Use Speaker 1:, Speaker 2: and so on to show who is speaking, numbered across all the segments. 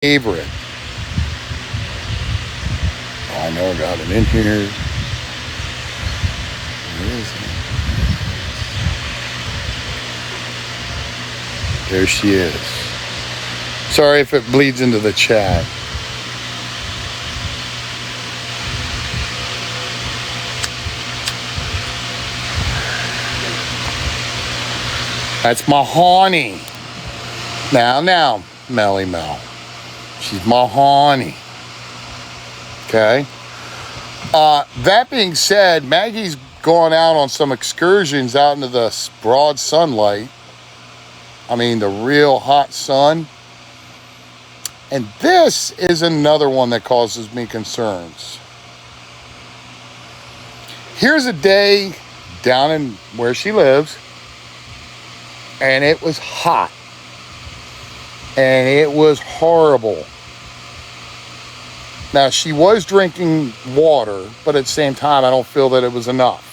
Speaker 1: favorite. Oh, I know I got it in here. Where is it? There she is. Sorry if it bleeds into the chat. That's Mahoney. Now, Melly Mel. She's Mahoney. Okay. That being said, Maggie's gone out on some excursions out into the broad sunlight. I mean, the real hot sun. And this is another one that causes me concerns. Here's a day down in where she lives, and it was hot. And it was horrible. Now, she was drinking water, but at the same time, I don't feel that it was enough.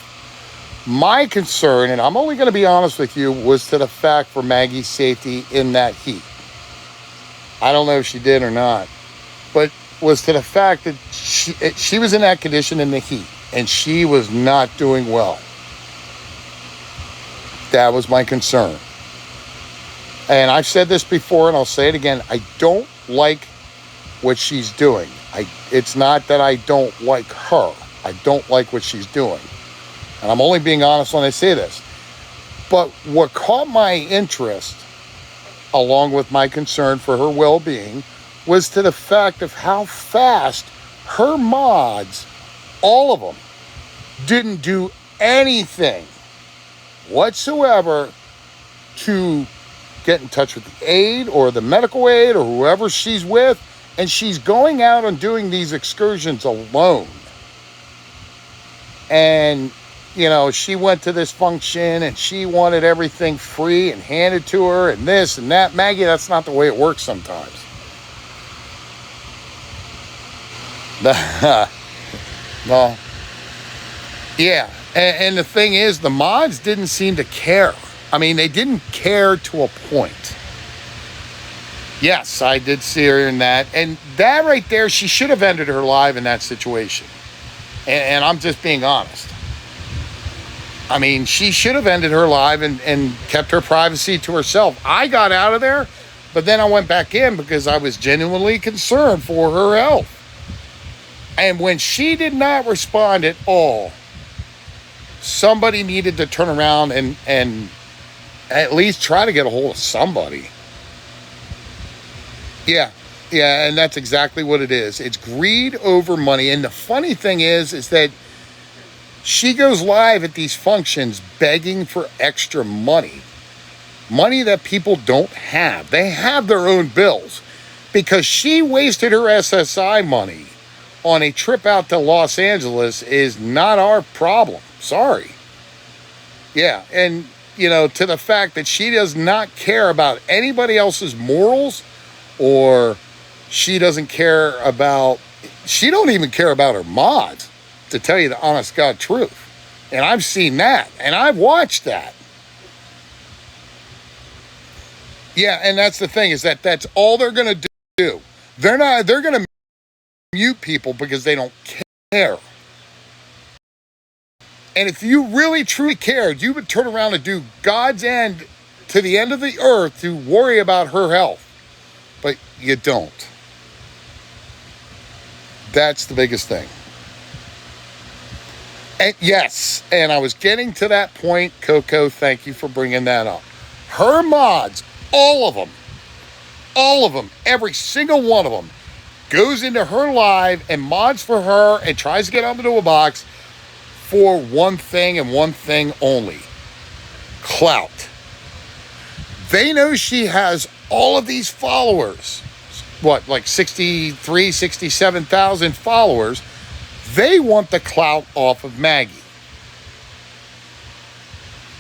Speaker 1: My concern, and I'm only going to be honest with you, was to the fact for Maggie's safety in that heat. I don't know if she did or not, but was to the fact that she was in that condition in the heat, and she was not doing well. That was my concern. And I've said this before, and I'll say it again. I don't like what she's doing. It's not that I don't like her. I don't like what she's doing. And I'm only being honest when I say this. But what caught my interest, along with my concern for her well-being, was to the fact of how fast her mods, all of them, didn't do anything whatsoever to get in touch with the aide or the medical aide or whoever she's with, and she's going out and doing these excursions alone. And, you know, she went to this function and she wanted everything free and handed to her and this and that. Maggie, that's not the way it works sometimes. No. Yeah, and the thing is, the mods didn't seem to care. I mean, they didn't care to a point. Yes, I did see her in that. And that right there, she should have ended her live in that situation. And I'm just being honest. I mean, she should have ended her live and kept her privacy to herself. I got out of there, but then I went back in because I was genuinely concerned for her health. And when she did not respond at all, somebody needed to turn around and at least try to get a hold of somebody. Yeah, and that's exactly what it is. It's greed over money. And the funny thing is that she goes live at these functions begging for extra money. Money that people don't have. They have their own bills. Because she wasted her SSI money on a trip out to Los Angeles is not our problem. Sorry. Yeah, and, you know, to the fact that she does not care about anybody else's morals, or she don't even care about her mods, to tell you the honest God truth. And I've seen that, and I've watched that. Yeah, and that's the thing, is that's all they're going to do. They're going to mute people because they don't care. And if you really truly cared, you would turn around and do God's end to the end of the earth to worry about her health. But you don't. That's the biggest thing. And yes, and I was getting to that point, Coco, thank you for bringing that up. Her mods, all of them, every single one of them, goes into her live and mods for her and tries to get up into a box for one thing and one thing only: clout. They know she has all of these followers, like 63, 67,000 followers. They want the clout off of Maggie.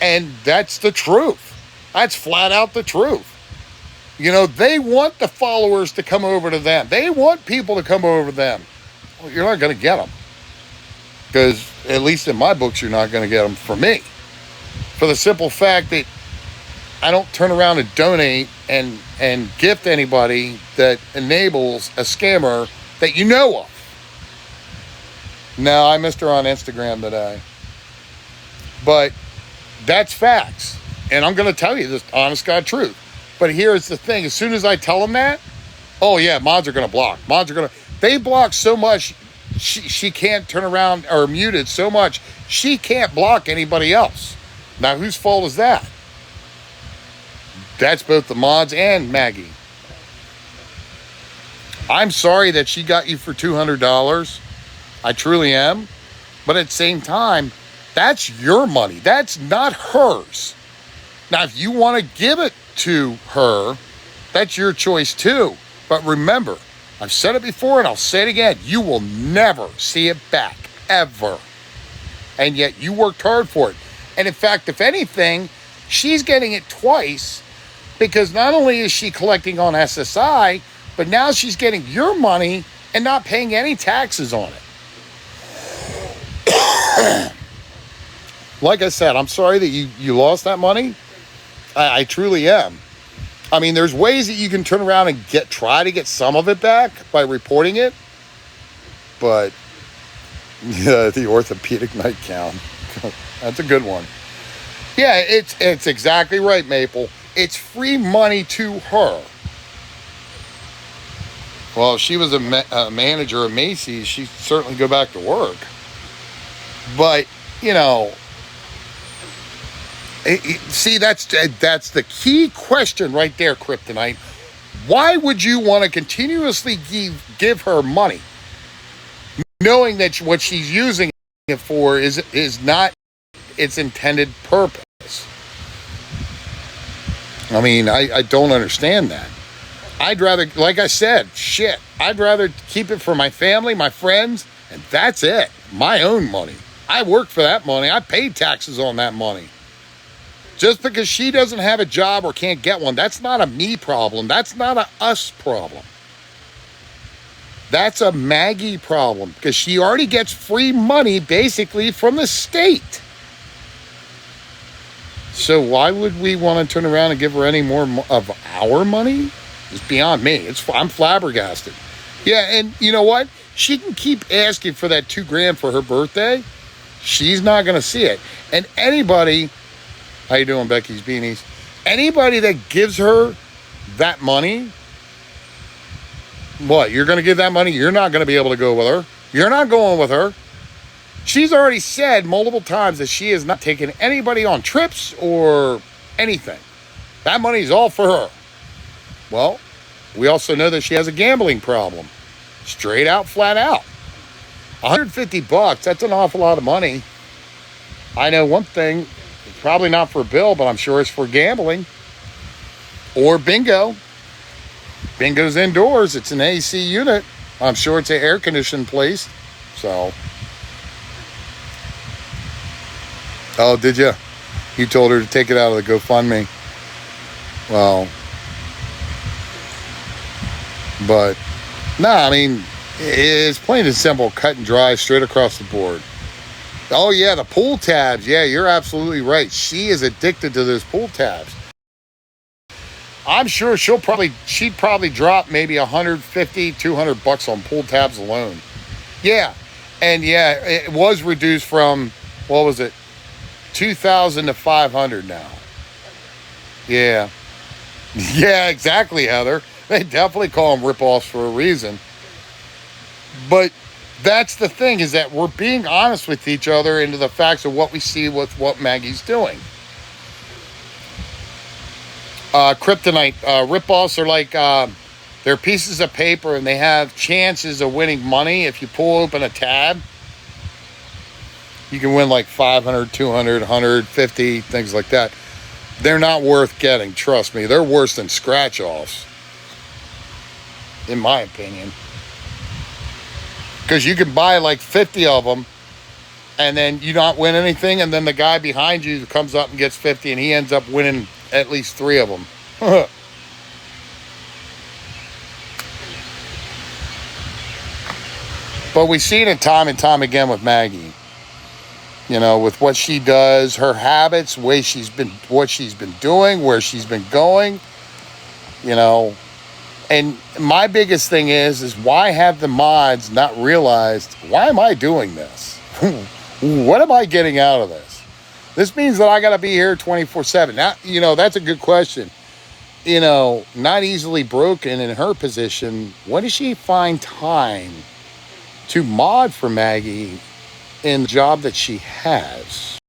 Speaker 1: And that's the truth. That's flat out the truth. You know, they want the followers to come over to them. They want people to come over to them. Well, you're not going to get them. Because, at least in my books, you're not going to get them from me. For the simple fact that I don't turn around and donate and gift anybody that enables a scammer that you know of. No, I missed her on Instagram today. But that's facts. And I'm going to tell you this honest God truth. But here's the thing. As soon as I tell them that, oh yeah, mods are going to block. They block so much, she can't turn around, or mute it so much, she can't block anybody else. Now, whose fault is that? That's both the mods and Maggie. I'm sorry that she got you for $200. I truly am. But at the same time, that's your money. That's not hers. Now, if you want to give it to her, that's your choice too. But remember, I've said it before and I'll say it again. You will never see it back, ever. And yet you worked hard for it. And in fact, if anything, she's getting it twice, because not only is she collecting on SSI, but now she's getting your money and not paying any taxes on it. Like I said, I'm sorry that you lost that money. I truly am. I mean, there's ways that you can turn around and try to get some of it back by reporting it. But yeah, the orthopedic nightgown. That's a good one. Yeah, it's exactly right, Maple. It's free money to her. Well, if she was a manager of Macy's, she'd certainly go back to work. But, you know, see, that's the key question right there, Kryptonite. Why would you want to continuously give her money, knowing that what she's using it for is not its intended purpose? I mean, I don't understand that. I'd rather, like I said, I'd rather keep it for my family, my friends, and that's it. My own money. I worked for that money. I paid taxes on that money. Just because she doesn't have a job or can't get one, that's not a me problem. That's not a us problem. That's a Maggie problem, because she already gets free money basically from the state. So why would we want to turn around and give her any more of our money? It's beyond me. I'm flabbergasted. Yeah, and you know what? She can keep asking for that $2,000 for her birthday. She's not going to see it. And anybody, how you doing, Becky's Beanies? Anybody that gives her that money, what? You're going to give that money? You're not going to be able to go with her. You're not going with her. She's already said multiple times that she is not taking anybody on trips or anything. That money's all for her. Well, we also know that she has a gambling problem. Straight out, flat out. $150, that's an awful lot of money. I know one thing, it's probably not for Bill, but I'm sure it's for gambling. Or bingo. Bingo's indoors. It's an AC unit. I'm sure it's an air-conditioned place. So. Oh, did you? You told her to take it out of the GoFundMe. Well. But, I mean, it's plain and simple, cut and dry, straight across the board. Oh, yeah, the pool tabs. Yeah, you're absolutely right. She is addicted to those pool tabs. I'm sure she'd probably drop maybe $150, $200 on pool tabs alone. Yeah, and yeah, it was reduced from, what was it, $2,000 to $500 now. Yeah. Yeah, exactly, Heather. They definitely call them rip-offs for a reason. But that's the thing, is that we're being honest with each other into the facts of what we see with what Maggie's doing. Kryptonite, rip-offs are like, they're pieces of paper and they have chances of winning money. If you pull open a tab, you can win like 500, 200, 150, things like that. They're not worth getting, trust me. They're worse than scratch-offs, in my opinion. Because you can buy like 50 of them and then you not win anything, and then the guy behind you comes up and gets 50 and he ends up winning at least 3 of them. But we've seen it time and time again with Maggie. with what she does, her habits, what she's been doing, where she's been going, you know. And my biggest thing is why have the mods not realized, why am I doing this? What am I getting out of this? This means that I got to be here 24/7. Now, that's a good question. Not easily broken in her position. When does she find time to mod for Maggie in the job that she has?